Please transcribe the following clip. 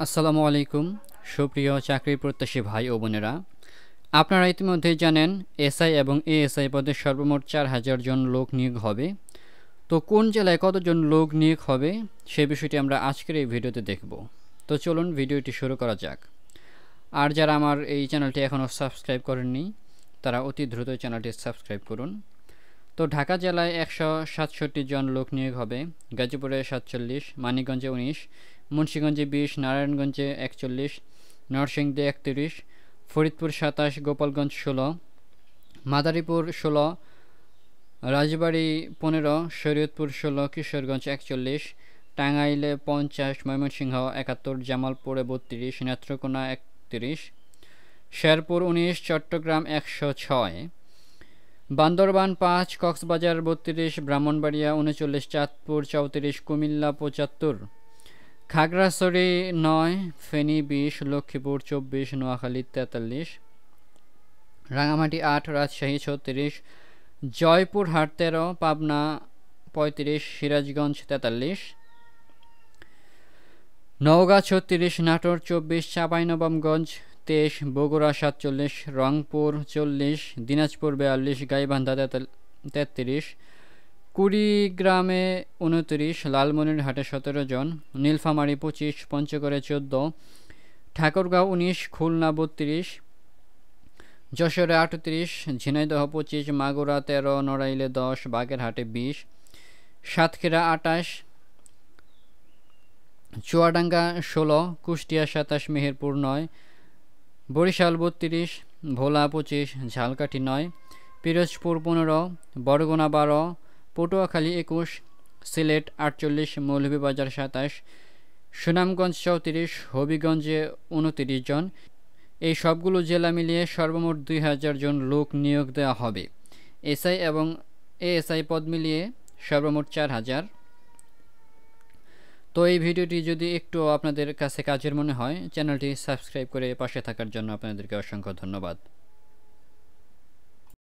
আসসালামু আলাইকুম সুপ্রিয় চাকরি প্রত্যাশী ভাই ও বোনেরা, আপনারা ইতিমধ্যেই জানেন এসআই এবং এএসআই পদে সর্বমোট ৪,০০০ জন লোক নিয়োগ হবে। তো কোন জেলায় কতজন লোক নিয়োগ হবে সে বিষয়টি আমরা আজকের এই ভিডিওতে দেখব। তো চলুন ভিডিওটি শুরু করা যাক। আর যারা আমার এই চ্যানেলটি এখনও সাবস্ক্রাইব করেননি তারা অতি দ্রুত চ্যানেলটি সাবস্ক্রাইব করুন। তো ঢাকা জেলায় ১৬৭ জন লোক নিয়োগ হবে, গাজীপুরে ৪৭, মানিকগঞ্জে ১৯, মুন্সিগঞ্জে ২০, নারায়ণগঞ্জে ৪১, নরসিংদী ৩১, ফরিদপুর ২৭, গোপালগঞ্জ ১৬, মাদারীপুর ১৬, রাজবাড়ী ১৫, শরীয়তপুর ১৬, কিশোরগঞ্জ ৪১, টাঙ্গাইলে ৫০, ময়মনসিংহ ৭১, জামালপুরে ৩২, নেত্রকোনা ৩১, শেরপুর ১৯, চট্টগ্রাম ১০৬, বান্দরবান ৫, কক্সবাজার ৩২, ব্রাহ্মণবাড়িয়া ৩৯, চাঁদপুর ৩৪, কুমিল্লা ৭৫, খাগড়াছড়ি ৯, ফেনী ২০, লক্ষ্মীপুর ২৪, নোয়াখালী ৪৩, রাঙামাটি ৮, রাজশাহী ৩৬, জয়পুরহাট ১৩, পাবনা ৩৫, সিরাজগঞ্জ ৪৩, নওগাঁ ৩৬, নাটোর ২৪, চাঁপাইনবাবগঞ্জ ২৩, বগুড়া ৪৭, রংপুর ৪০, দিনাজপুর ৪২, গাইবান্ধা ৩৩, কুড়িগ্রামে ২৯, লালমনিরহাটে ১৭ জন, নীলফামারী ২৫, পঞ্চগড়ে ১৪, ঠাকুরগাঁও ১৯, খুলনা ৩২, যশোরে ৩৮, ঝিনাইদহ ২৫, মাগুরা ১৩, নড়াইলে ১০, বাগেরহাটে ২০, সাতক্ষীরা ২৮, চুয়াডাঙ্গা ১৬, কুষ্টিয়া ২৭, মেহেরপুর ৯, বরিশাল ৩২, ভোলা ২৫, ঝালকাঠি ৯, পিরোজপুর ১৫, বরগুনা ১২, পটুয়াখালী ২১, সিলেট ৪৮, মৌলভীবাজার ২৭, সুনামগঞ্জ ৩৪, হবিগঞ্জে ২৯ জন। এই সবগুলো জেলা মিলিয়ে সর্বমোট ২,০০০ জন লোক নিয়োগ দেওয়া হবে। এসআই এবং এএসআই পদ মিলিয়ে সর্বমোট ৪,০০০। তো এই ভিডিওটি যদি একটু আপনাদের কাছে কাজের মনে হয় চ্যানেলটি সাবস্ক্রাইব করে পাশে থাকার জন্য আপনাদেরকে অসংখ্য ধন্যবাদ।